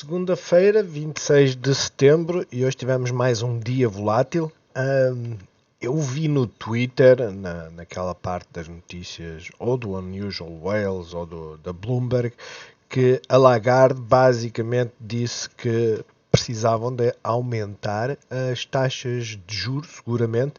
Segunda-feira, 26 de setembro, e hoje tivemos mais um dia volátil. Eu vi no Twitter, naquela parte das notícias, ou do Unusual Whales ou da Bloomberg, que a Lagarde basicamente disse que precisavam de aumentar as taxas de juros, seguramente,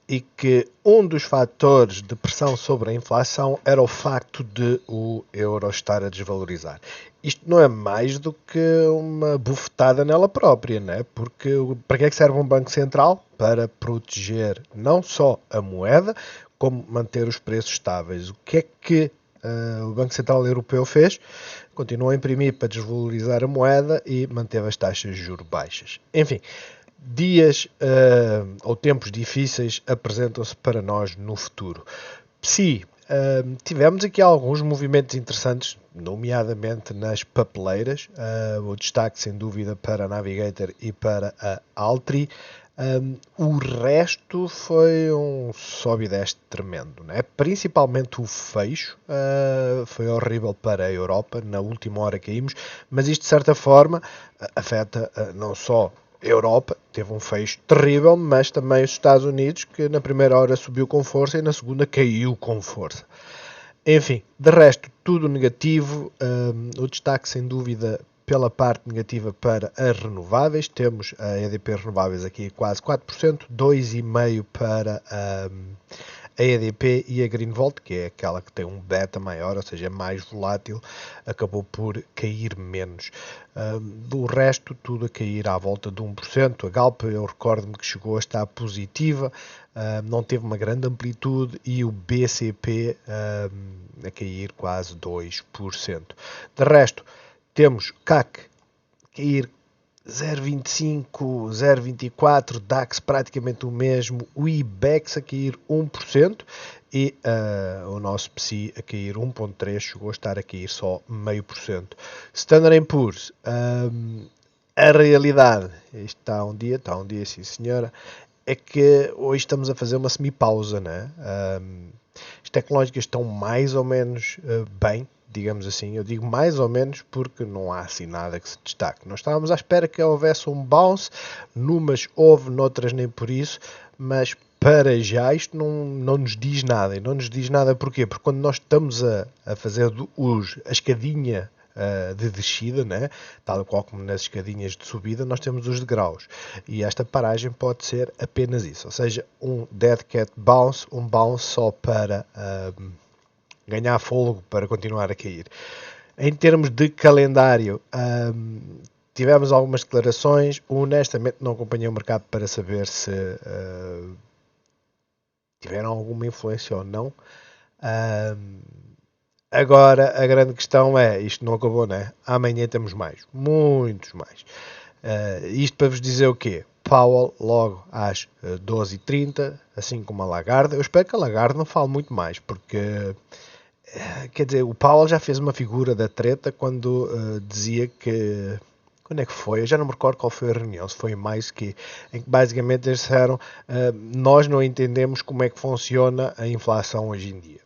e que um dos fatores de pressão sobre a inflação era o facto de o euro estar a desvalorizar. Isto não é mais do que uma bufetada nela própria, né? Porque para que é que serve um Banco Central? Para proteger não só a moeda, como manter os preços estáveis. O que é que o Banco Central Europeu fez? Continuou a imprimir para desvalorizar a moeda e manteve as taxas de juros baixas. Enfim, dias ou tempos difíceis apresentam-se para nós no futuro. Tivemos aqui alguns movimentos interessantes, nomeadamente nas papeleiras. O destaque, sem dúvida, para a Navigator e para a Altri. O resto foi um sobe e desce tremendo, né? Principalmente o fecho foi horrível para a Europa. Na última hora caímos, mas isto de certa forma afeta não só a Europa, teve um fecho terrível, mas também os Estados Unidos, que na primeira hora subiu com força e na segunda caiu com força. Enfim, de resto, tudo negativo. O destaque, sem dúvida, pela parte negativa para as renováveis. Temos a EDP Renováveis aqui quase 4%, 2,5% para a EDP, e a Greenvolt, que é aquela que tem um beta maior, ou seja, é mais volátil, acabou por cair menos. Do resto, tudo a cair à volta de 1%. A Galp, eu recordo-me que chegou a estar positiva, não teve uma grande amplitude, e o BCP a cair quase 2%. De resto, temos CAC a cair 0,25, 0,24, DAX praticamente o mesmo, o IBEX a cair 1% e o nosso PSI a cair 1,3%, chegou a estar a cair só 0,5%. Standard & Poor's, a realidade, está um dia sim senhora, é que hoje estamos a fazer uma semi-pausa, né? As tecnológicas estão mais ou menos bem, digamos assim. Eu digo mais ou menos porque não há assim nada que se destaque. Nós estávamos à espera que houvesse um bounce, numas houve, noutras nem por isso, mas para já isto não nos diz nada. E não nos diz nada porquê? Porque quando nós estamos a fazer a escadinha de descida, né? Tal qual como nas escadinhas de subida, nós temos os degraus. E esta paragem pode ser apenas isso, ou seja, um dead cat bounce, um bounce só para ganhar fôlego para continuar a cair. Em termos de calendário, tivemos algumas declarações. Honestamente, não acompanhei o mercado para saber se tiveram alguma influência ou não. Agora, a grande questão é, isto não acabou, né? Amanhã temos mais, muitos mais. Isto para vos dizer o quê? Powell logo às 12h30, assim como a Lagarde. Eu espero que a Lagarde não fale muito mais, porque quer dizer, o Powell já fez uma figura da treta quando dizia que... Quando é que foi? Eu já não me recordo qual foi a reunião, se foi em maio, em que basicamente eles disseram nós não entendemos como é que funciona a inflação hoje em dia.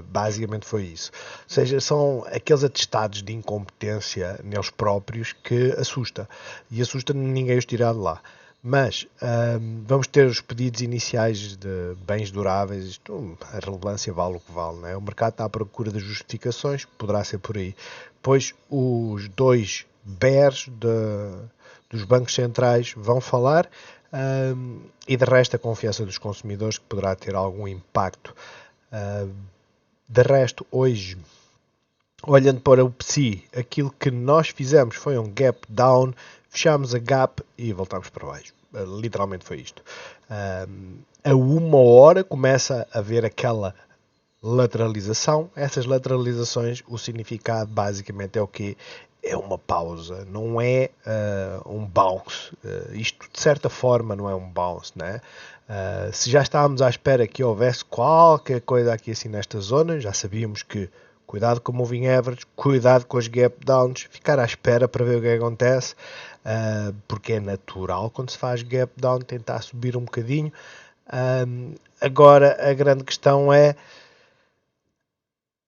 Basicamente foi isso. Ou seja, são aqueles atestados de incompetência neles próprios que assusta. E assusta ninguém os tirar de lá. Mas vamos ter os pedidos iniciais de bens duráveis. Isto, a relevância vale o que vale, não é? O mercado está à procura de justificações, poderá ser por aí. Pois os dois bears dos bancos centrais vão falar, e de resto a confiança dos consumidores, que poderá ter algum impacto. De resto, hoje, olhando para o PSI, aquilo que nós fizemos foi um gap down, fechámos a gap e voltámos para baixo. Literalmente foi isto. A uma hora começa a haver aquela lateralização. Essas lateralizações, o significado basicamente é o quê? É uma pausa, não é um bounce. Isto de certa forma não é um bounce, né? Se já estávamos à espera que houvesse qualquer coisa aqui assim nesta zona, já sabíamos que cuidado com o moving average, cuidado com os gap downs, ficar à espera para ver o que acontece, porque é natural quando se faz gap down tentar subir um bocadinho. Agora a grande questão é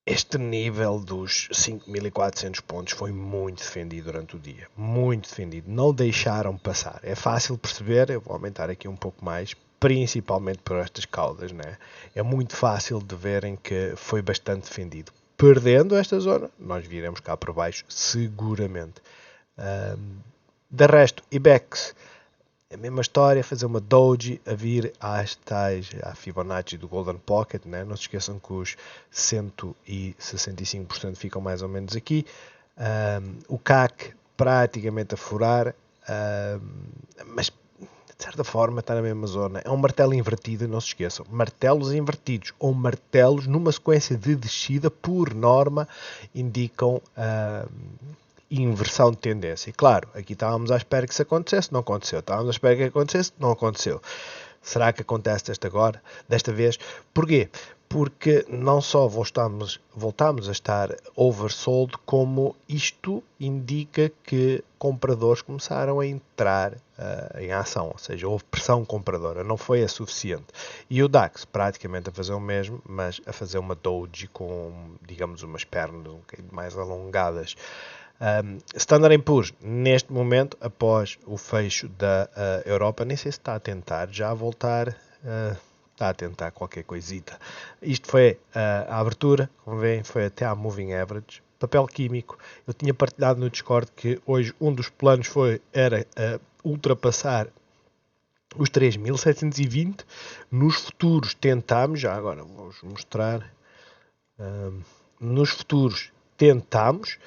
Este nível dos 5.400 pontos foi muito defendido durante o dia. Muito defendido. Não deixaram passar. É fácil perceber, eu vou aumentar aqui um pouco mais, principalmente por estas caudas, né? É muito fácil de verem que foi bastante defendido. Perdendo esta zona, nós viremos cá por baixo, seguramente. De resto, IBEX, a mesma história, fazer uma doji a vir às tais, à Fibonacci do Golden Pocket, né? Não se esqueçam que os 165% ficam mais ou menos aqui. O CAC praticamente a furar, mas de certa forma está na mesma zona. É um martelo invertido, não se esqueçam. Martelos invertidos ou martelos numa sequência de descida, por norma, indicam inversão de tendência. E claro, aqui estávamos à espera que isso acontecesse, não aconteceu. Estávamos à espera que acontecesse, não aconteceu. Será que acontece desta vez? Porquê? Porque não só voltamos a estar oversold, como isto indica que compradores começaram a entrar em ação, ou seja, houve pressão compradora, não foi a suficiente. E o DAX praticamente a fazer o mesmo, mas a fazer uma doji com, digamos, umas pernas um bocadinho mais alongadas. Standard & Poor's, neste momento, após o fecho da Europa, nem sei se está a tentar já voltar, está a tentar qualquer coisita. Isto foi a abertura, como veem, foi até à Moving Average. Papel químico, eu tinha partilhado no Discord que hoje um dos planos era ultrapassar os 3.720. Nos futuros tentámos, já agora vou-vos mostrar, nos futuros tentámos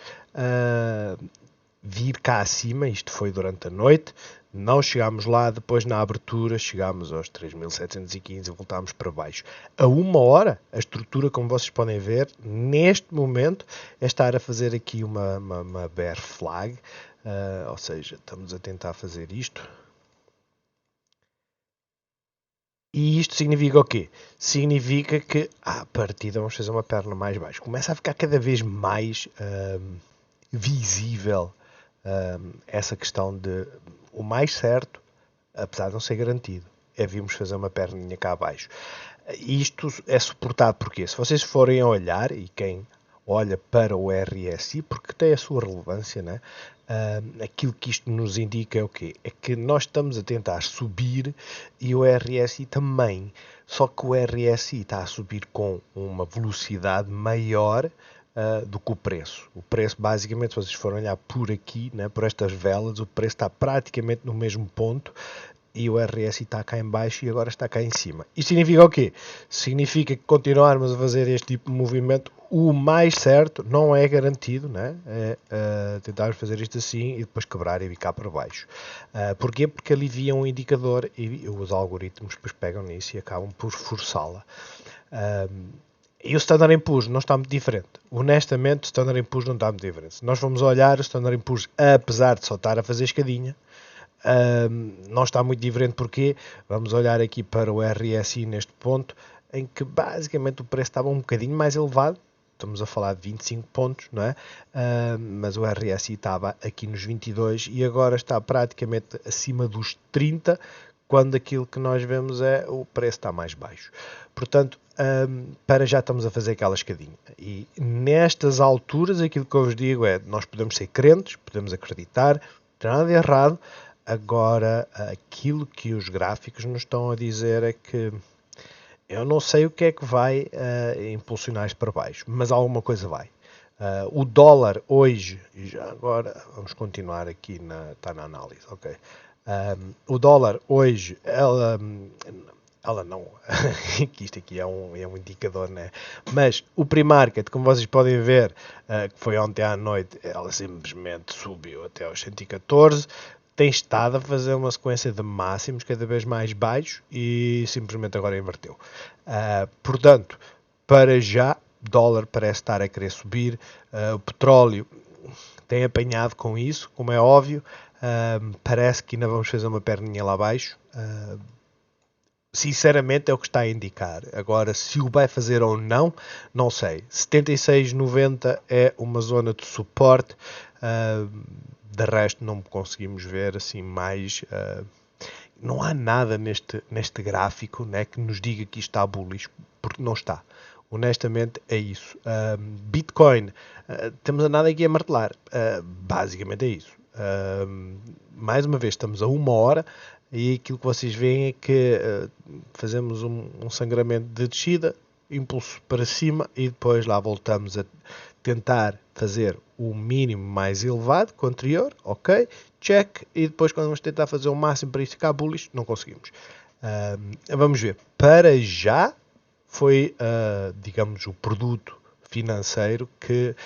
vir cá acima, isto foi durante a noite, não chegámos lá, depois na abertura chegámos aos 3.715 e voltámos para baixo. A uma hora, a estrutura, como vocês podem ver, neste momento, é estar a fazer aqui uma bear flag, ou seja, estamos a tentar fazer isto. E isto significa o quê? Significa que, à partida, vamos fazer uma perna mais baixa. Começa a ficar cada vez mais visível essa questão de o mais certo, apesar de não ser garantido, é virmos fazer uma perninha cá abaixo. Isto é suportado porque, se vocês forem a olhar, e quem olha para o RSI, porque tem a sua relevância, né? Aquilo que isto nos indica é o quê? É que nós estamos a tentar subir e o RSI também, só que o RSI está a subir com uma velocidade maior do que o preço. O preço, basicamente, se vocês forem olhar por aqui, né, por estas velas, o preço está praticamente no mesmo ponto e o RSI está cá em baixo e agora está cá em cima. Isto significa o quê? Significa que continuarmos a fazer este tipo de movimento, o mais certo, não é garantido, né? É tentar fazer isto assim e depois quebrar e ficar para baixo. Porquê? Porque alivia um indicador e os algoritmos depois pegam nisso e acabam por forçá-la. E o Standard & Poor's não está muito diferente. Honestamente, o Standard & Poor's não está muito diferente. Se nós vamos olhar, o Standard & Poor's, apesar de só estar a fazer escadinha, não está muito diferente. Porque vamos olhar aqui para o RSI neste ponto, em que basicamente o preço estava um bocadinho mais elevado. Estamos a falar de 25 pontos, não é? Mas o RSI estava aqui nos 22 e agora está praticamente acima dos 30, quando aquilo que nós vemos é o preço está mais baixo. Portanto, para já estamos a fazer aquela escadinha. E nestas alturas, aquilo que eu vos digo é, nós podemos ser crentes, podemos acreditar, não tem nada de errado. Agora, aquilo que os gráficos nos estão a dizer é que eu não sei o que é que vai impulsionar isto para baixo, mas alguma coisa vai. O dólar hoje, e já agora vamos continuar aqui, está na análise, ok. O dólar hoje, ela não, que isto aqui é um indicador, né? Mas o pre-market, como vocês podem ver, que foi ontem à noite, ela simplesmente subiu até aos 114, tem estado a fazer uma sequência de máximos cada vez mais baixos e simplesmente agora inverteu. Portanto, para já, dólar parece estar a querer subir, o petróleo tem apanhado com isso, como é óbvio, parece que ainda vamos fazer uma perninha lá abaixo. Sinceramente é o que está a indicar. Agora, se o vai fazer ou não, não sei. 76,90 é uma zona de suporte. De resto, não conseguimos ver assim mais. Não há nada neste gráfico, né, que nos diga que isto está bullish, porque não está. Honestamente é isso. Bitcoin, temos a nada aqui a martelar. Basicamente é isso. Mais uma vez, estamos a 1 hora e aquilo que vocês veem é que fazemos um sangramento de descida, impulso para cima e depois lá voltamos a tentar fazer o mínimo mais elevado que o anterior, ok, check, e depois quando vamos tentar fazer o máximo para isto ficar bullish, não conseguimos. Vamos ver, para já foi, digamos, o produto financeiro que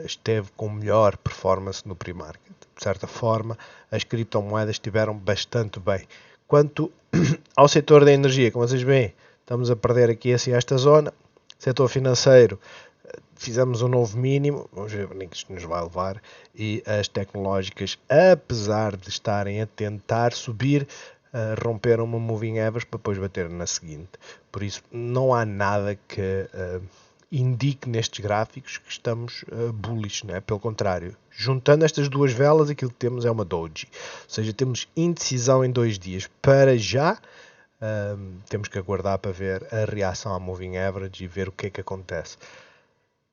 esteve com melhor performance no pre-market. De certa forma, as criptomoedas estiveram bastante bem. Quanto ao setor da energia, como vocês veem, estamos a perder aqui assim esta zona. Setor financeiro, fizemos um novo mínimo, vamos ver onde é que isto nos vai levar, e as tecnológicas, apesar de estarem a tentar subir, romperam uma moving average para depois bater na seguinte. Por isso, não há nada que indique nestes gráficos que estamos bullish, não é? Pelo contrário, juntando estas duas velas, aquilo que temos é uma doji. Ou seja, temos indecisão em 2 dias. Para já, temos que aguardar para ver a reação à moving average e ver o que é que acontece.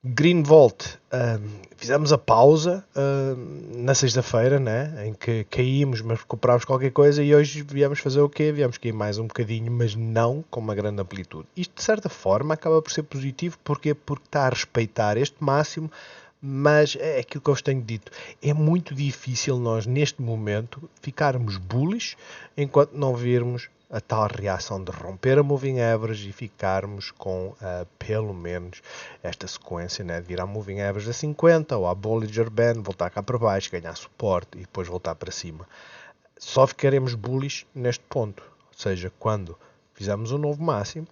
Green Volt, fizemos a pausa na sexta-feira, né, em que caímos, mas recuperámos qualquer coisa, e hoje viemos fazer o quê? Viemos cair mais um bocadinho, mas não com uma grande amplitude. Isto, de certa forma, acaba por ser positivo. Porquê? Porque está a respeitar este máximo, mas é aquilo que eu vos tenho dito. É muito difícil nós, neste momento, ficarmos bullish enquanto não virmos a tal reação de romper a moving average e ficarmos com pelo menos esta sequência, né, de vir à moving average a 50 ou à Bollinger Band, voltar cá para baixo, ganhar suporte e depois voltar para cima. Só ficaremos bullish neste ponto, ou seja, quando fizermos um novo máximo,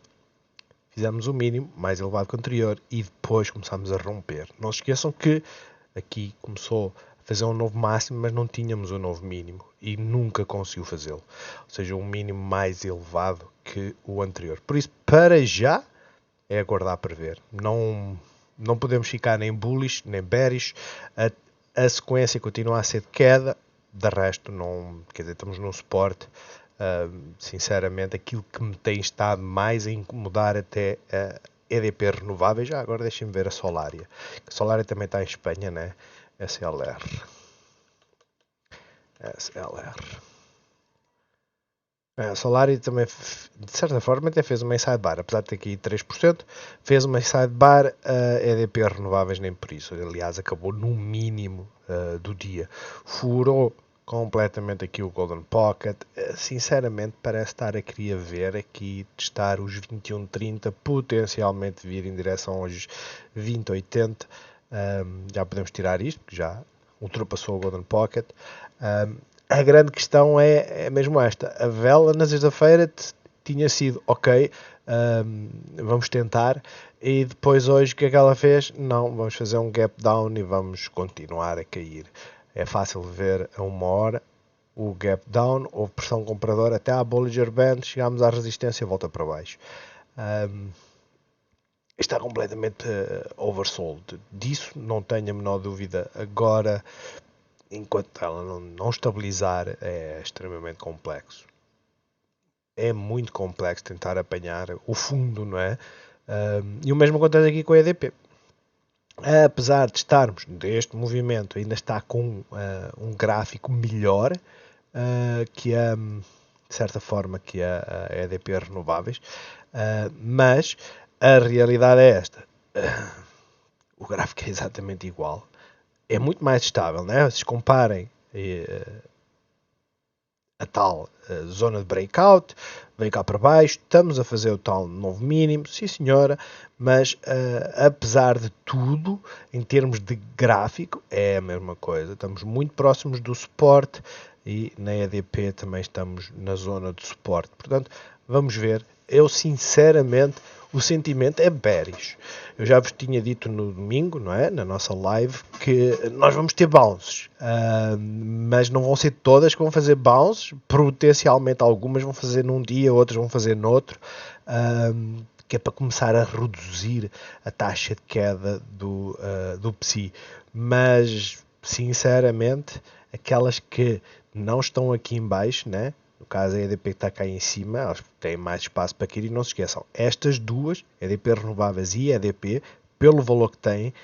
fizemos o mínimo mais elevado que o anterior e depois começamos a romper. Não se esqueçam que aqui começou fazer um novo máximo, mas não tínhamos um novo mínimo e nunca conseguiu fazê-lo. Ou seja, um mínimo mais elevado que o anterior. Por isso, para já, é aguardar para ver. Não podemos ficar nem bullish, nem bearish. A sequência continua a ser de queda. De resto, não, quer dizer, estamos num suporte. Sinceramente, aquilo que me tem estado mais a incomodar até EDP renováveis. Já agora deixem-me ver a Solaria. A Solaria também está em Espanha, né? SLR. A Solari também, de certa forma, até fez uma inside bar, apesar de ter aqui 3%, fez uma inside bar, a EDP renováveis nem por isso. Aliás, acabou no mínimo do dia. Furou completamente aqui o Golden Pocket. Sinceramente, parece estar a querer ver aqui, testar os 21,30, potencialmente vir em direção aos 20,80. Já podemos tirar isto, porque já ultrapassou o Golden Pocket. A grande questão é mesmo esta. A vela na sexta-feira tinha sido ok, vamos tentar, e depois hoje o que é que ela fez? Não, vamos fazer um gap down e vamos continuar a cair. É fácil ver a 1 hora o gap down, houve pressão compradora até à Bollinger Band, chegámos à resistência e volta para baixo. Está completamente oversold. Disso não tenho a menor dúvida. Agora, enquanto ela não estabilizar, é extremamente complexo. É muito complexo tentar apanhar o fundo, não é? E o mesmo acontece aqui com a EDP. Apesar de estarmos neste movimento, ainda está com um gráfico melhor que de certa forma, que a EDP renováveis, mas a realidade é esta. O gráfico é exatamente igual. É muito mais estável, né? Se comparem a tal zona de breakout, vem cá para baixo, estamos a fazer o tal novo mínimo, sim senhora, mas apesar de tudo, em termos de gráfico, é a mesma coisa. Estamos muito próximos do suporte e na EDP também estamos na zona de suporte. Portanto, vamos ver. Eu, sinceramente, o sentimento é bearish. Eu já vos tinha dito no domingo, não é? Na nossa live, que nós vamos ter bounces, mas não vão ser todas que vão fazer bounces. Potencialmente algumas vão fazer num dia, outras vão fazer noutro, que é para começar a reduzir a taxa de queda do PSI. Mas, sinceramente, aquelas que não estão aqui em baixo, né? No caso, a EDP que está cá em cima, elas têm mais espaço para cair e não se esqueçam. Estas duas, EDP Renováveis e EDP, pelo valor que têm,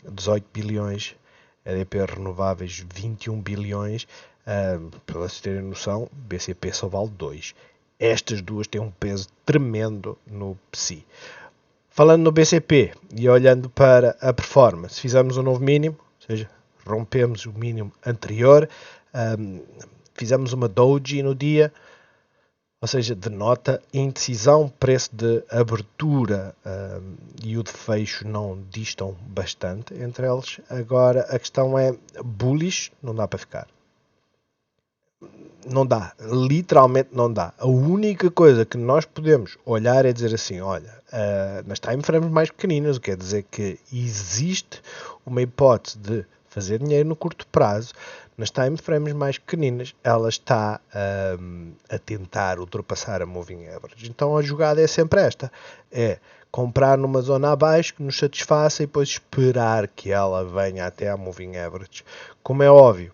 18 bilhões, EDP Renováveis 21 bilhões, para vocês terem noção, BCP só vale 2. Estas duas têm um peso tremendo no PSI. Falando no BCP e olhando para a performance, fizemos um novo mínimo, ou seja, rompemos o mínimo anterior, fizemos uma doji no dia, ou seja, denota indecisão, preço de abertura e o de fecho não distam bastante entre eles. Agora a questão é bullish, não dá para ficar. Não dá, literalmente não dá. A única coisa que nós podemos olhar é dizer assim, olha, nas time frames mais pequeninas, o que quer dizer que existe uma hipótese de fazer dinheiro no curto prazo. Nas time frames mais pequeninas, ela está a tentar ultrapassar a moving average. Então a jogada é sempre esta, é comprar numa zona abaixo que nos satisfaça e depois esperar que ela venha até a moving average. Como é óbvio,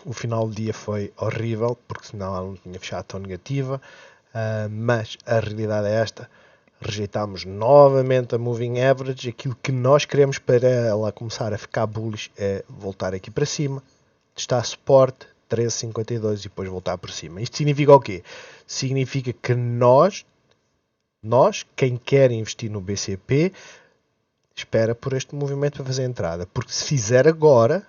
o final do dia foi horrível, porque senão ela não tinha fechado tão negativa, mas a realidade é esta. Rejeitámos novamente a moving average. Aquilo que nós queremos para ela começar a ficar bullish é voltar aqui para cima, testar suporte 13,52 e depois voltar para cima. Isto significa o quê? Significa que nós, quem quer investir no BCP, espera por este movimento para fazer a entrada, porque se fizer agora,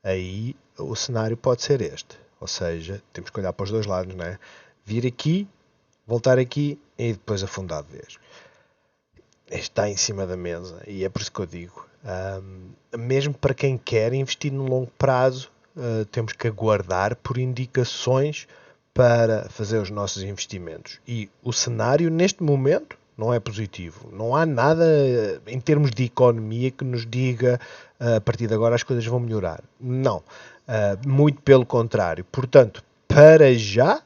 aí o cenário pode ser este. Ou seja, temos que olhar para os dois lados, não é? Vir aqui, voltar aqui e depois afundar de vez. Está em cima da mesa e é por isso que eu digo, mesmo para quem quer investir no longo prazo, temos que aguardar por indicações para fazer os nossos investimentos. E o cenário neste momento não é positivo. Não há nada em termos de economia que nos diga a partir de agora as coisas vão melhorar. Não. Muito pelo contrário. Portanto, para já,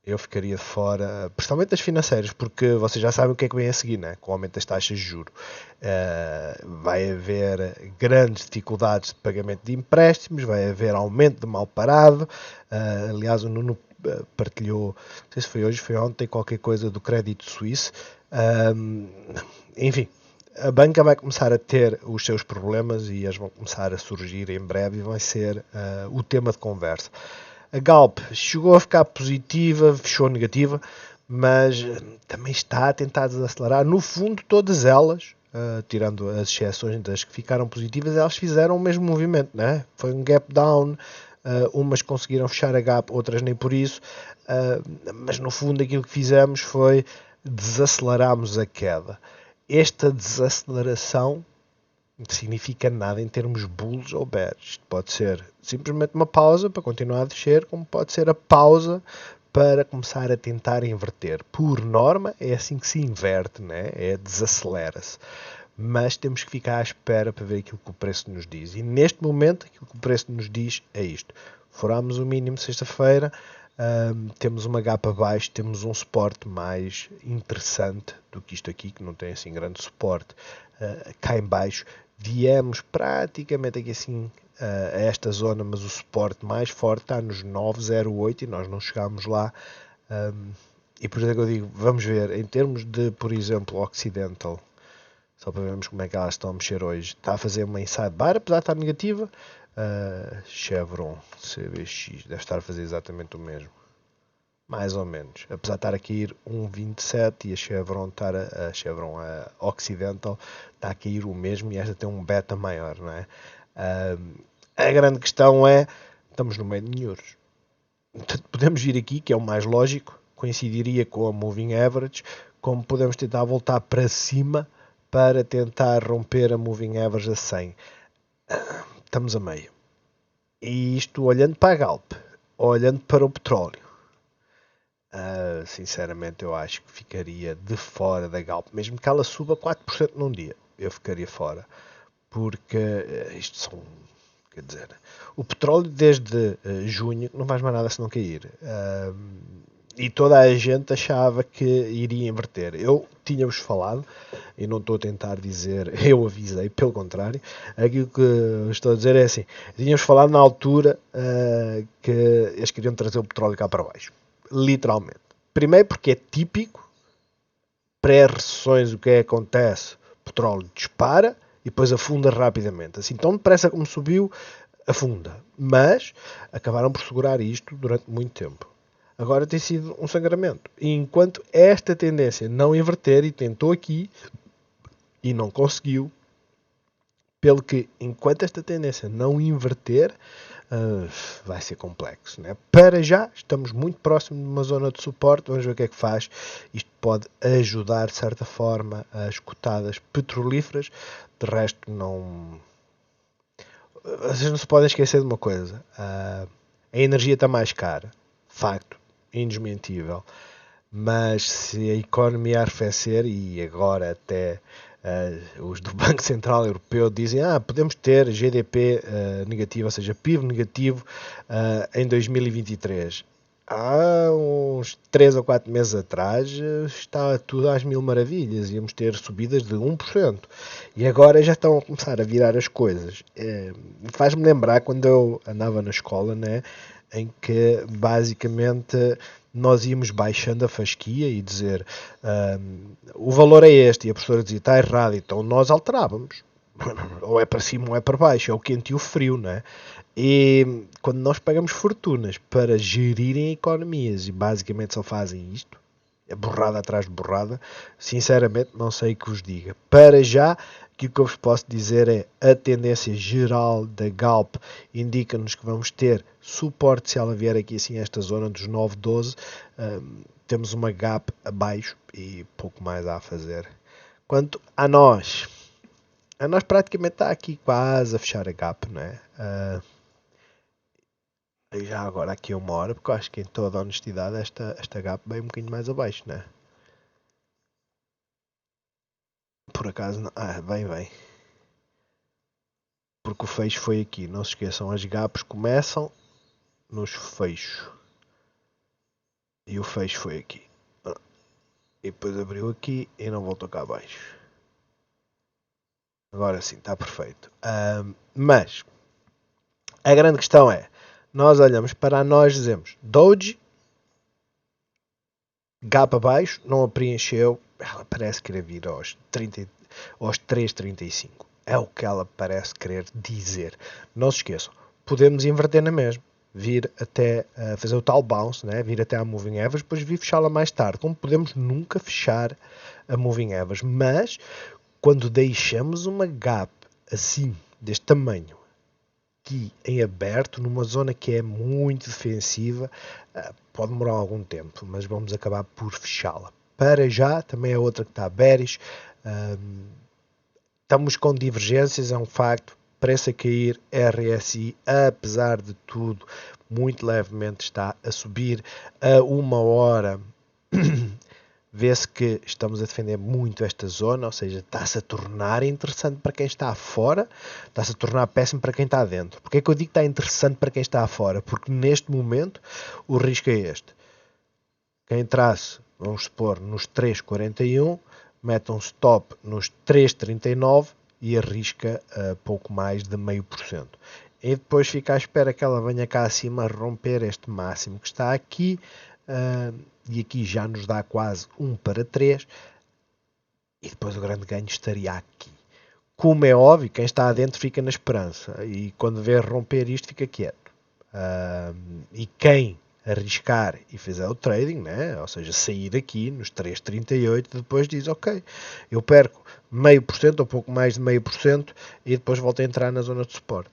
eu ficaria de fora, principalmente das financeiras, porque vocês já sabem o que é que vem a seguir, né? Com o aumento das taxas de juros. Vai haver grandes dificuldades de pagamento de empréstimos, vai haver aumento de mal parado. Aliás, o Nuno partilhou, não sei se foi hoje, foi ontem, qualquer coisa do crédito suíço. Enfim, a banca vai começar a ter os seus problemas e eles vão começar a surgir em breve e vai ser o tema de conversa. A Galp chegou a ficar positiva, fechou negativa, mas também está a tentar desacelerar. No fundo, todas elas, tirando as exceções das que ficaram positivas, elas fizeram o mesmo movimento, né? Foi um gap down, umas conseguiram fechar a gap, outras nem por isso, mas no fundo aquilo que fizemos foi desacelerarmos a queda. Esta desaceleração não significa nada em termos bulls ou bears. Isto pode ser simplesmente uma pausa para continuar a descer, como pode ser a pausa para começar a tentar inverter. Por norma, é assim que se inverte, né? É desacelera-se. Mas temos que ficar à espera para ver aquilo que o preço nos diz. E neste momento, aquilo que o preço nos diz é isto. Furámos o mínimo sexta-feira, temos uma gap abaixo, temos um suporte mais interessante do que isto aqui, que não tem assim grande suporte. Cá em baixo, viemos praticamente aqui assim a esta zona, mas o suporte mais forte está nos 9,08 e nós não chegámos lá. E por isso é que eu digo, vamos ver, em termos de, por exemplo, Occidental, só para vermos como é que elas estão a mexer hoje, está a fazer uma inside bar, apesar de estar negativa. Chevron, CBX, deve estar a fazer exatamente o mesmo. Mais ou menos. Apesar de estar a cair 1,27 e a Chevron, a Occidental, está a cair o mesmo e esta tem um beta maior, não é? A grande questão é, estamos no meio de Nhures. Podemos vir aqui, que é o mais lógico, coincidiria com a Moving Average, como podemos tentar voltar para cima para tentar romper a Moving Average a 100. Estamos a meio. E isto olhando para a Galp, olhando para o petróleo, sinceramente eu acho que ficaria de fora da Galp, mesmo que ela suba 4% num dia, eu ficaria fora, porque isto são, quer dizer, o petróleo desde junho não faz mais nada se não cair. E toda a gente achava que iria inverter. Eu tinha-vos falado, e não estou a tentar dizer, eu avisei, pelo contrário, aquilo que eu estou a dizer é assim, tínhamos falado na altura que eles queriam trazer o petróleo cá para baixo. Literalmente. Primeiro porque é típico, pré-recessões, o que é que acontece? O petróleo dispara e depois afunda rapidamente. Assim tão depressa como subiu, afunda. Mas acabaram por segurar isto durante muito tempo. Agora tem sido um sangramento. E enquanto esta tendência não inverter, e tentou aqui e não conseguiu, pelo que enquanto esta tendência não inverter, vai ser complexo. Né? Para já, estamos muito próximo de uma zona de suporte, vamos ver o que é que faz. Isto pode ajudar, de certa forma, as cotadas petrolíferas. De resto, não... Vocês não se podem esquecer de uma coisa. A energia está mais cara. Facto. Indesmentível. Mas se a economia arrefecer, e agora até os do Banco Central Europeu dizem podemos ter GDP negativo, ou seja, PIB negativo em 2023. Há uns 3 ou 4 meses atrás estava tudo às mil maravilhas, íamos ter subidas de 1%. E agora já estão a começar a virar as coisas. Faz-me lembrar quando eu andava na escola, né, em que basicamente nós íamos baixando a fasquia e dizer o valor é este, e a professora dizia está errado, então nós alterávamos. Ou é para cima ou é para baixo, é o quente e o frio, não é? E quando nós pagamos fortunas para gerirem economias e basicamente só fazem isto, é borrada atrás de borrada, sinceramente não sei o que vos diga. Para já, aquilo que eu vos posso dizer é a tendência geral da Galp indica-nos que vamos ter suporte se ela vier aqui assim a esta zona dos 9,12. Temos uma gap abaixo e pouco mais há a fazer. Quanto a nós praticamente está aqui quase a fechar a gap, não é? Já agora aqui uma hora, porque eu acho que em toda a honestidade esta gap vem um bocadinho mais abaixo, não é? Por acaso não. Vem. Porque o fecho foi aqui. Não se esqueçam, as gaps começam nos fechos. E o fecho foi aqui. E depois abriu aqui e não voltou cá abaixo. Agora sim, está perfeito. Mas a grande questão é, nós olhamos para nós e dizemos Doge, gap abaixo, não a preencheu, ela parece querer vir aos 3,35. É o que ela parece querer dizer. Não se esqueçam, podemos inverter na mesma. Vir até fazer o tal bounce, né? Vir até a Moving Average, depois vir fechá-la mais tarde. Como podemos nunca fechar a Moving Average. Mas, quando deixamos uma gap assim, deste tamanho, aqui em aberto, numa zona que é muito defensiva, pode demorar algum tempo, mas vamos acabar por fechá-la. Para já, também é outra que está bearish. Estamos com divergências, é um facto. Preço a cair, RSI, apesar de tudo, muito levemente está a subir. A uma hora vê-se que estamos a defender muito esta zona, ou seja, está-se a tornar interessante para quem está fora, está-se a tornar péssimo para quem está dentro. Porquê é que eu digo que está interessante para quem está fora? Porque neste momento o risco é este. Quem entrasse, vamos supor, nos 3,41, mete um stop nos 3,39 e arrisca pouco mais de 0,5%. E depois fica à espera que ela venha cá acima romper este máximo que está aqui, e aqui já nos dá quase 1/3, e depois o grande ganho estaria aqui. Como é óbvio, quem está adentro fica na esperança, e quando vê romper isto fica quieto. E quem arriscar e fizer o trading, né? Ou seja, sair aqui nos 3,38, depois diz, ok, eu perco 0,5% ou pouco mais de 0,5% e depois volto a entrar na zona de suporte.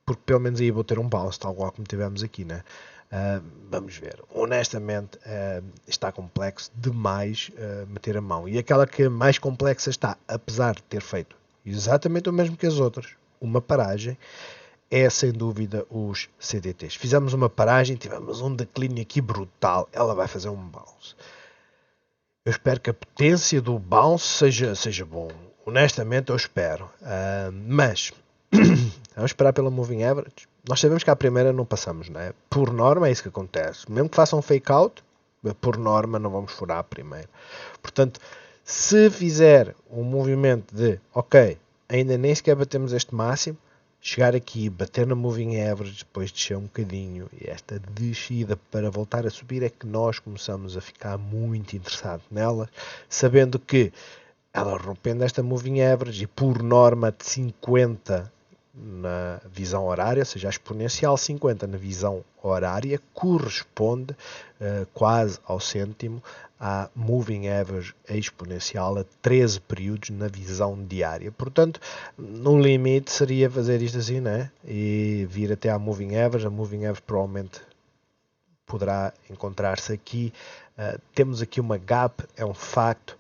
Porque pelo menos aí vou ter um bounce, tal qual como tivemos aqui, né? Vamos ver. Honestamente, está complexo demais meter a mão. E aquela que mais complexa está, apesar de ter feito exatamente o mesmo que as outras, uma paragem, é sem dúvida os CDTs. Fizemos uma paragem, tivemos um declínio aqui brutal. Ela vai fazer um bounce. Eu espero que a potência do bounce seja bom. Honestamente, eu espero. Mas vamos esperar pela Moving Average. Nós sabemos que à primeira não passamos, não é? Por norma é isso que acontece. Mesmo que façam um fake out, por norma não vamos furar primeiro. Portanto, se fizer um movimento de, ok, ainda nem sequer batemos este máximo, chegar aqui, bater na moving average, depois descer um bocadinho, e esta descida para voltar a subir é que nós começamos a ficar muito interessados nela, sabendo que ela rompendo esta moving average e por norma de 50 na visão horária, ou seja, a exponencial 50 na visão horária corresponde quase ao cêntimo à moving average exponencial a 13 períodos na visão diária. Portanto, no limite seria fazer isto assim, né? E vir até à moving average. A moving average provavelmente poderá encontrar-se aqui. Temos aqui uma gap, é um facto.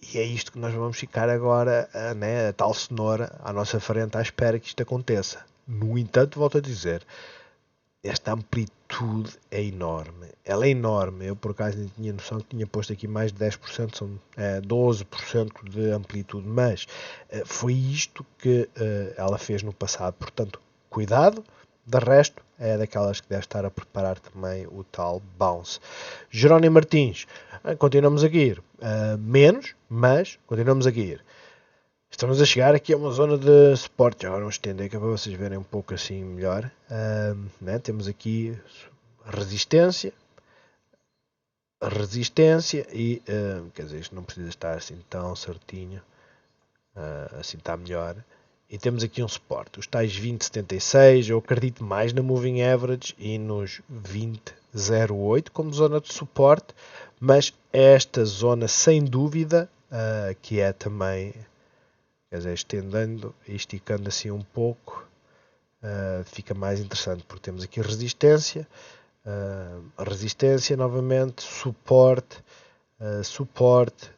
E é isto que nós vamos ficar agora, né, a tal cenoura à nossa frente à espera que isto aconteça. No entanto, volto a dizer, esta amplitude é enorme. Ela é enorme. Eu, por acaso, nem tinha noção que tinha posto aqui mais de 10%, são 12% de amplitude. Mas foi isto que ela fez no passado. Portanto, cuidado. De resto, é daquelas que deve estar a preparar também o tal bounce. Jerónimo Martins, continuamos a ir. Menos, mas continuamos a ir. Estamos a chegar aqui a uma zona de suporte. Agora vamos estender que é para vocês verem um pouco assim melhor. Né? Temos aqui resistência e quer dizer, isto não precisa estar assim tão certinho. Assim está melhor. E temos aqui um suporte. Os tais 20,76, eu acredito mais na moving average e nos 20,08 como zona de suporte, mas esta zona sem dúvida que é também, quer dizer, estendendo e esticando assim um pouco, fica mais interessante, porque temos aqui resistência, resistência novamente, suporte, suporte,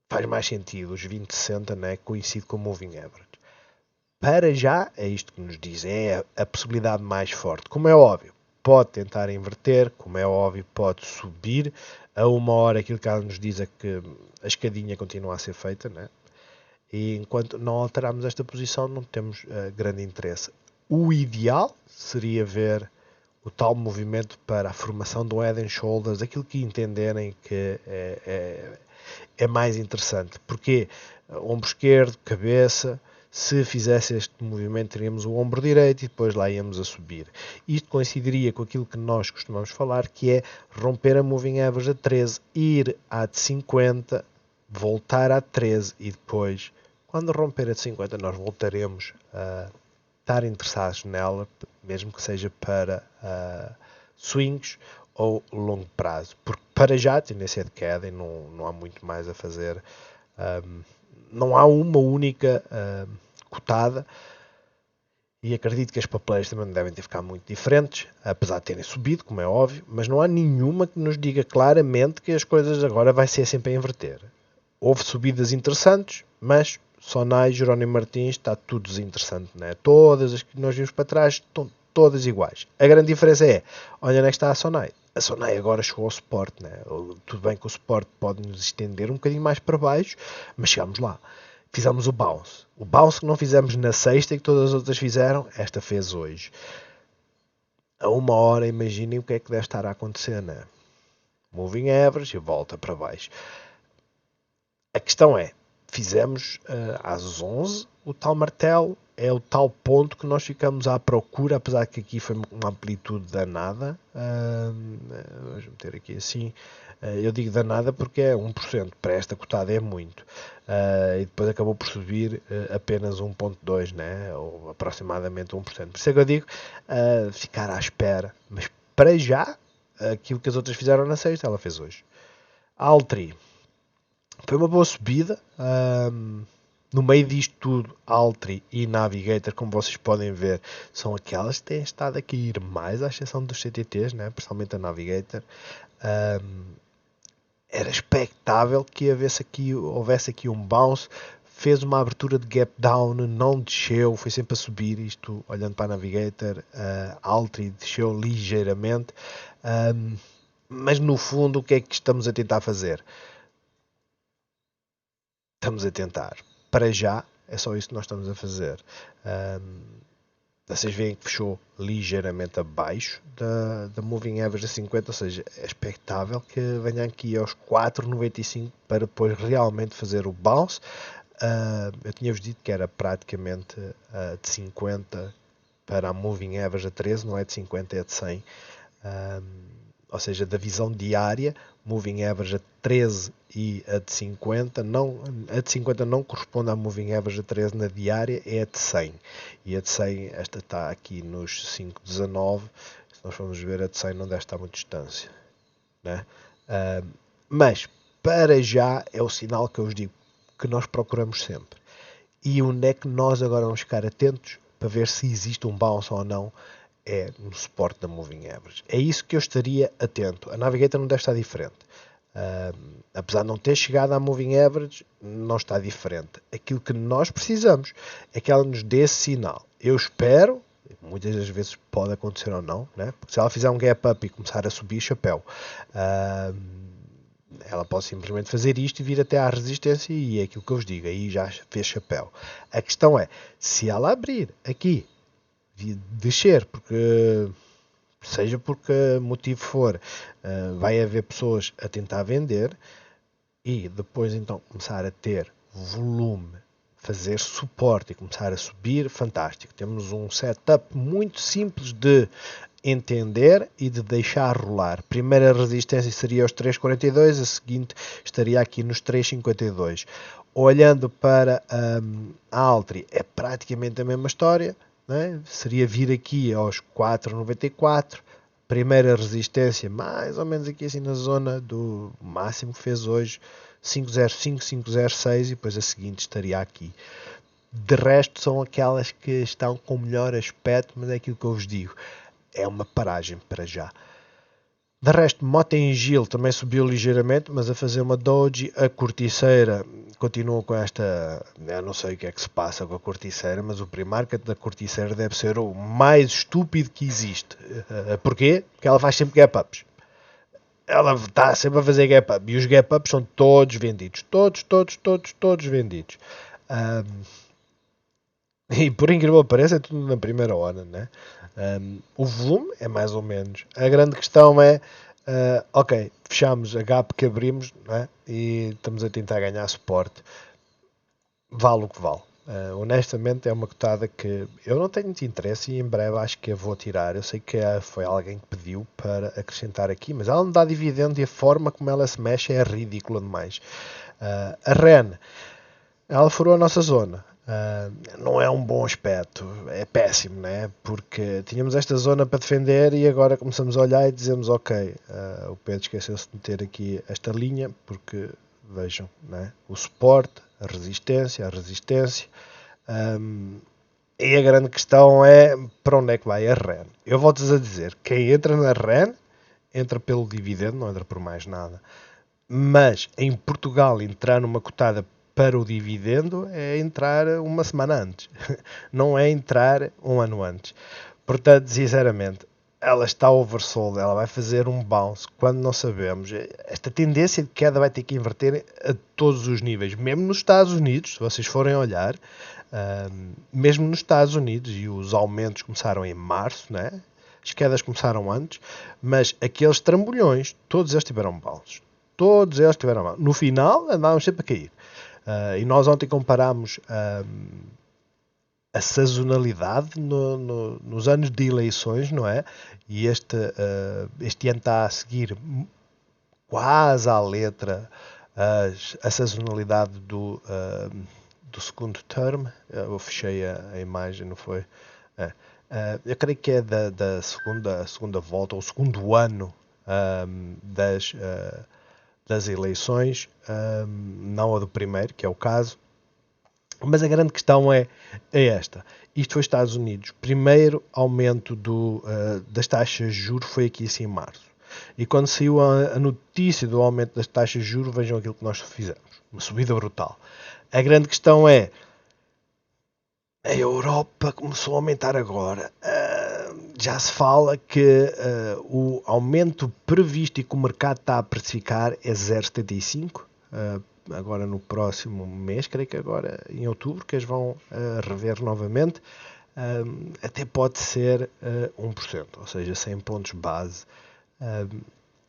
faz mais sentido, os 20,60, né, coincide com o moving average. Para já, é isto que nos diz, é a possibilidade mais forte. Como é óbvio, pode tentar inverter, como é óbvio, pode subir. A uma hora aquilo que ela nos diz é que a escadinha continua a ser feita, né? E enquanto não alterarmos esta posição, não temos grande interesse. O ideal seria ver o tal movimento para a formação do head and shoulders, aquilo que entenderem que é mais interessante. Porque ombro esquerdo, cabeça, se fizesse este movimento teríamos o ombro direito e depois lá íamos a subir. Isto coincidiria com aquilo que nós costumamos falar, que é romper a moving average a 13, ir à de 50, voltar à 13 e depois, quando romper a de 50, nós voltaremos a estar interessados nela, mesmo que seja para swings ou longo prazo, porque para já a tendência é de queda e não há muito mais a fazer. Não há uma única cotada e acredito que as papeleiras também devem ter ficado muito diferentes, apesar de terem subido, como é óbvio, mas não há nenhuma que nos diga claramente que as coisas agora vai ser sempre a inverter. Houve subidas interessantes, mas Sonai, Jerónimo Martins, está tudo desinteressante, né? Todas as que nós vimos para trás estão todas iguais. A grande diferença é, olha onde é que está a Sonai. A Sonai agora chegou ao suporte, né? Tudo bem que o suporte pode nos estender um bocadinho mais para baixo, mas chegamos lá. Fizemos o bounce. O bounce que não fizemos na sexta e que todas as outras fizeram, esta fez hoje. A uma hora, imaginem o que é que deve estar a acontecer, né? Moving average e volta para baixo. A questão é, fizemos às 11 o tal martelo, é o tal ponto que nós ficamos à procura, apesar que aqui foi uma amplitude danada. Vamos meter aqui assim. Eu digo danada porque é 1%, para esta cotada é muito. E depois acabou por subir apenas 1,2%, né? Ou aproximadamente 1%. Por isso é que eu digo ficar à espera. Mas para já, aquilo que as outras fizeram na sexta, ela fez hoje. Altri. Foi uma boa subida. No meio disto tudo, Altri e Navigator, como vocês podem ver, são aquelas que têm estado a cair mais, à exceção dos CTTs, né? Principalmente a Navigator. Era expectável que houvesse aqui um bounce. Fez uma abertura de gap down, não desceu, foi sempre a subir. Isto olhando para a Navigator, Altri desceu ligeiramente. Mas no fundo, o que é que estamos a tentar fazer? Estamos a tentar. Para já, é só isso que nós estamos a fazer. Vocês veem que fechou ligeiramente abaixo da Moving Average a 50, ou seja, é expectável que venha aqui aos 4,95 para depois realmente fazer o bounce. Eu tinha-vos dito que era praticamente de 50 para a Moving Average a 13, não é de 50, é de 100. Ou seja, da visão diária, Moving Average a 13 e a de 50, a de 50 não corresponde à Moving Average a 13 na diária, é a de 100. E a de 100, esta está aqui nos 5,19, se nós formos ver a de 100 não deve estar muito distância. Né? Mas, para já, é o sinal que eu vos digo que nós procuramos sempre. E onde é que nós agora vamos ficar atentos para ver se existe um bounce ou não? É no suporte da Moving Average. É isso que eu estaria atento. A Navigator não deve estar diferente. Apesar de não ter chegado à Moving Average, não está diferente. Aquilo que nós precisamos é que ela nos dê esse sinal. Eu espero, muitas das vezes pode acontecer ou não, né? Porque se ela fizer um gap up e começar a subir, chapéu. Ela pode simplesmente fazer isto e vir até à resistência e é aquilo que eu vos digo, aí já fez chapéu. A questão é, se ela abrir aqui, descer, porque seja porque motivo for, vai haver pessoas a tentar vender e depois então começar a ter volume, fazer suporte e começar a subir, fantástico. Temos um setup muito simples de entender e de deixar rolar. Primeira resistência seria aos 3,42, a seguinte estaria aqui nos 3,52. Olhando para a Altri, é praticamente a mesma história, né? Seria vir aqui aos 4,94. Primeira resistência, mais ou menos aqui assim na zona do máximo que fez hoje, 5,05, 5,06 e depois a seguinte estaria aqui. De resto são aquelas que estão com melhor aspecto, mas é aquilo que eu vos digo. É uma paragem para já. De resto, Mota-Engil também subiu ligeiramente, mas a fazer uma doji. A corticeira continua com esta... Eu não sei o que é que se passa com a corticeira, mas o pre-market da corticeira deve ser o mais estúpido que existe. Porquê? Porque ela faz sempre gap-ups. Ela está sempre a fazer gap-up. E os gap-ups são todos vendidos. Todos vendidos. E por incrível que pareça, é tudo na primeira hora, né? O volume é mais ou menos. A grande questão é, ok, fechamos a gap que abrimos, né? E estamos a tentar ganhar suporte. Vale o que vale. Honestamente, é uma cotada que eu não tenho muito interesse e em breve acho que a vou tirar. Eu sei que foi alguém que pediu para acrescentar aqui, mas ela não dá dividendo e a forma como ela se mexe é ridícula demais. A REN, ela furou a nossa zona. Não é um bom aspecto, é péssimo, né? Porque tínhamos esta zona para defender e agora começamos a olhar e dizemos: ok, o Pedro esqueceu-se de meter aqui esta linha, porque vejam, né? O suporte, a resistência. E a grande questão é para onde é que vai a REN. Eu volto-vos a dizer: quem entra na REN entra pelo dividendo, não entra por mais nada. Mas em Portugal entrar numa cotada para o dividendo é entrar uma semana antes, não é entrar um ano antes. Portanto, sinceramente, ela está oversold, ela vai fazer um bounce quando não sabemos. Esta tendência de queda vai ter que inverter a todos os níveis, mesmo nos Estados Unidos, se vocês forem olhar, mesmo nos Estados Unidos, e os aumentos começaram em março, né? As quedas começaram antes, mas aqueles trambolhões, todos eles tiveram bounce. Todos eles tiveram bounce. No final, andavam sempre a cair. E nós ontem comparámos a sazonalidade nos anos de eleições, não é? E este ano está a seguir quase à letra a sazonalidade do segundo term. Eu fechei a imagem, não foi? Eu creio que é da segunda volta, ou segundo ano das eleições, não a do primeiro, que é o caso. Mas a grande questão é esta. Isto foi Estados Unidos. Primeiro aumento das taxas de juros foi aqui assim em março. E quando saiu a notícia do aumento das taxas de juros, vejam aquilo que nós fizemos. Uma subida brutal. A grande questão é, a Europa começou a aumentar agora. Já se fala que o aumento previsto e que o mercado está a precificar é 0,75. Agora no próximo mês, creio que agora em outubro, que eles vão rever novamente. até pode ser 1%, ou seja, 100 pontos base.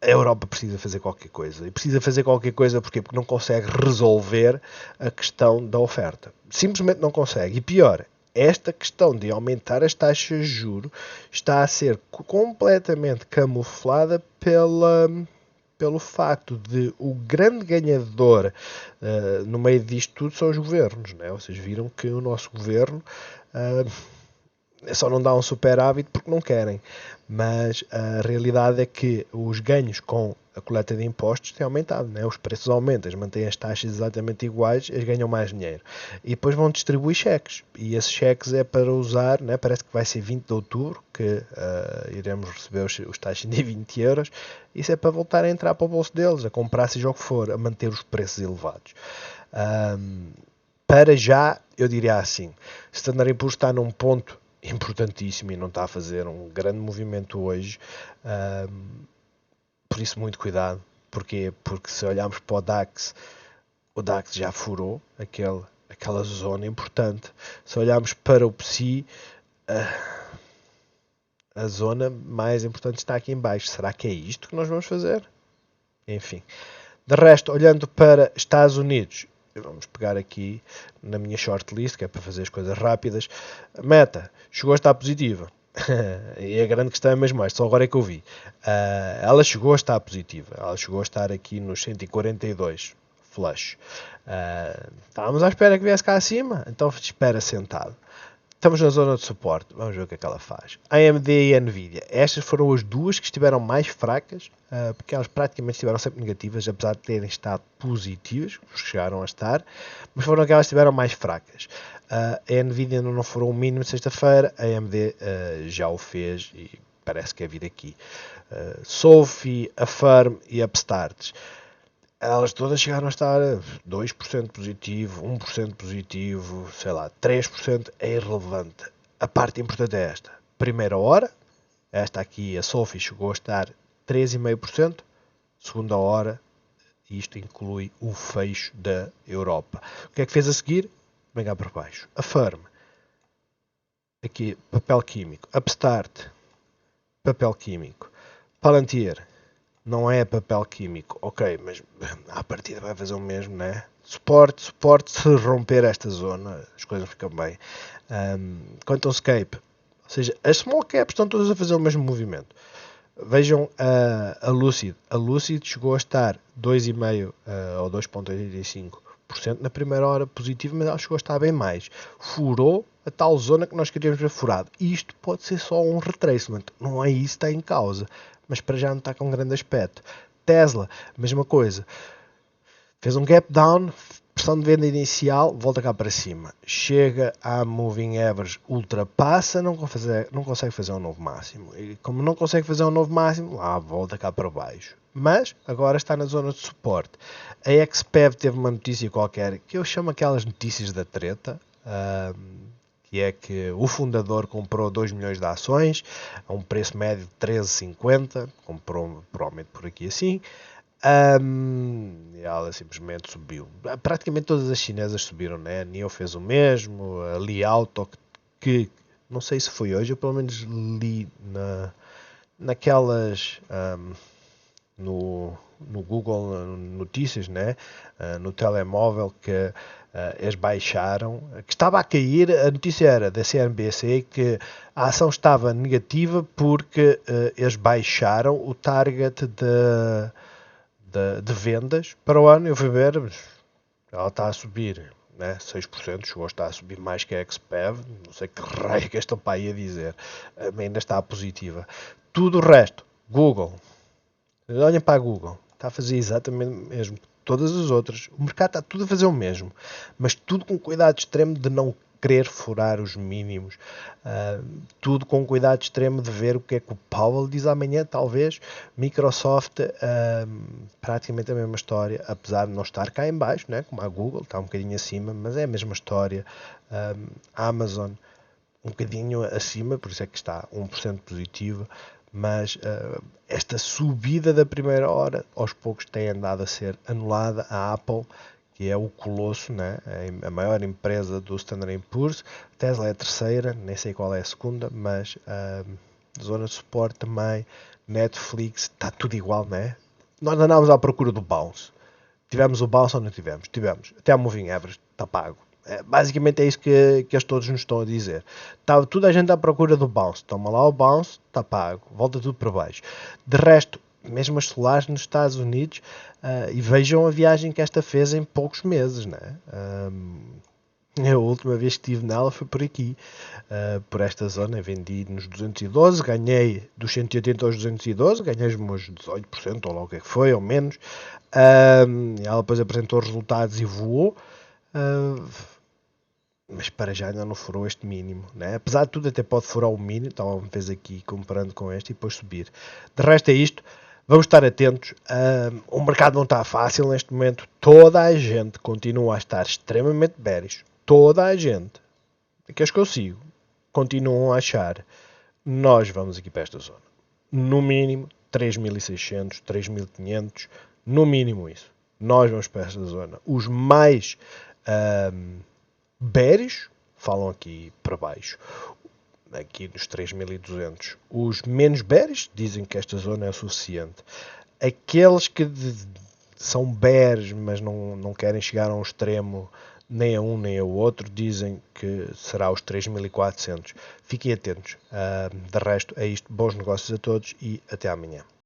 A Europa precisa fazer qualquer coisa. E precisa fazer qualquer coisa porquê? Porque não consegue resolver a questão da oferta. Simplesmente não consegue. E pior, esta questão de aumentar as taxas de juros está a ser completamente camuflada pelo facto de o grande ganhador no meio disto tudo são os governos. Né? Vocês viram que o nosso governo só não dá um superávit porque não querem. Mas a realidade é que os ganhos com a coleta de impostos têm aumentado. Né? Os preços aumentam, eles mantêm as taxas exatamente iguais, eles ganham mais dinheiro. E depois vão distribuir cheques. E esses cheques é para usar, né? Parece que vai ser 20 de outubro, que iremos receber os tais 120 euros. Isso é para voltar a entrar para o bolso deles, a comprar seja o que for, a manter os preços elevados. Para já, eu diria assim, Standard Poor's está num ponto importantíssimo e não está a fazer um grande movimento hoje, por isso muito cuidado. Porquê? Porque se olharmos para o DAX já furou aquela zona importante. Se olharmos para o PSI, a zona mais importante está aqui em baixo. Será que é isto que nós vamos fazer? Enfim. De resto, olhando para Estados Unidos, vamos pegar aqui na minha shortlist, que é para fazer as coisas rápidas. A Meta chegou a estar positiva. E a grande questão é mesmo esta, só agora é que eu vi. Ela chegou a estar positiva. Ela chegou a estar aqui nos 142 flush. Estávamos à espera que viesse cá acima, então espera sentado. Estamos na zona de suporte, vamos ver o que é que ela faz. AMD e Nvidia, estas foram as duas que estiveram mais fracas, porque elas praticamente estiveram sempre negativas, apesar de terem estado positivas, chegaram a estar, mas foram aquelas que estiveram mais fracas. A Nvidia não furou o mínimo de sexta-feira, a AMD já o fez e parece que é vir aqui. Sophie, Affirm e Upstart, elas todas chegaram a estar 2% positivo, 1% positivo, sei lá, 3% é irrelevante. A parte importante é esta. Primeira hora, esta aqui, a Sophie, chegou a estar 3,5%. Segunda hora, isto inclui o fecho da Europa. O que é que fez a seguir? Vem cá para baixo. A Firm, aqui, papel químico. Upstart, papel químico. Palantir, não é papel químico, ok, mas à partida vai fazer o mesmo, né? Suporte, se romper esta zona, as coisas ficam bem. QuantumScape, ou seja, as small caps estão todas a fazer o mesmo movimento. Vejam a Lucid. A Lucid chegou a estar 2,5% ou 2,85% na primeira hora positivo, mas ela chegou a estar bem mais. Furou a tal zona que nós queríamos ver furado. Isto pode ser só um retracement, não é isso que está em causa, mas para já não está com um grande aspecto. Tesla, mesma coisa. Fez um gap down, pressão de venda inicial, volta cá para cima. Chega à moving average, ultrapassa, não consegue fazer um novo máximo. E como não consegue fazer um novo máximo, volta cá para baixo. Mas agora está na zona de suporte. A XPEV teve uma notícia qualquer, que eu chamo aquelas notícias da treta, que é que o fundador comprou 2 milhões de ações a um preço médio de 13,50, comprou provavelmente por aqui assim, e ela simplesmente subiu. Praticamente todas as chinesas subiram, né? A NIO fez o mesmo, a Li Auto, que não sei se foi hoje, eu pelo menos li naquelas no Google Notícias, né? No telemóvel, que eles baixaram, que estava a cair. A notícia era da CNBC que a ação estava negativa porque eles baixaram o target de vendas para o ano. Eu fui ver, ela está a subir, né? 6%, chegou a estar a subir mais que a XPEV, não sei que raio que esta pai ia dizer, ainda está positiva. Tudo o resto, Google, olhem para a Google, está a fazer exatamente o mesmo que todas as outras. O mercado está tudo a fazer o mesmo, mas tudo com cuidado extremo de não querer furar os mínimos. Tudo com cuidado extremo de ver o que é que o Powell diz amanhã, talvez. Microsoft, praticamente a mesma história, apesar de não estar cá em baixo, né? Como a Google, está um bocadinho acima, mas é a mesma história. Amazon, um bocadinho acima, por isso é que está 1% positivo, mas esta subida da primeira hora aos poucos tem andado a ser anulada. A Apple, que é o colosso, né? A maior empresa do Standard Poor's. Tesla é a terceira, nem sei qual é a segunda, mas zona de suporte também, Netflix, está tudo igual, né? Nós andámos à procura do bounce. Tivemos o bounce ou não tivemos? Tivemos. Até a Moving Average está pago. Basicamente é isso que eles todos nos estão a dizer. Está toda a gente à procura do bounce. Toma lá o bounce, está pago. Volta tudo para baixo. De resto, mesmo as solares nos Estados Unidos, e vejam a viagem que esta fez em poucos meses, né? A última vez que estive nela foi por aqui, por esta zona. Vendi nos 212, ganhei dos 180 aos 212, ganhei os meus 18%, ou logo o que é que foi, ou menos. Ela depois apresentou os resultados e voou. Mas para já ainda não furou este mínimo, né? Apesar de tudo até pode furar o mínimo, então uma vez aqui comparando com este e depois subir. De resto é isto, vamos estar atentos. O mercado não está fácil neste momento, toda a gente continua a estar extremamente bearish, toda a gente, aqueles que eu sigo, continuam a achar, nós vamos aqui para esta zona, no mínimo 3.600, 3.500, no mínimo isso, nós vamos para esta zona. Os mais bearish falam aqui para baixo, aqui nos 3.200. Os menos bearish dizem que esta zona é suficiente. Aqueles que são bears, mas não querem chegar a um extremo, nem a um nem ao outro, dizem que será os 3.400. Fiquem atentos. De resto, é isto. Bons negócios a todos e até amanhã.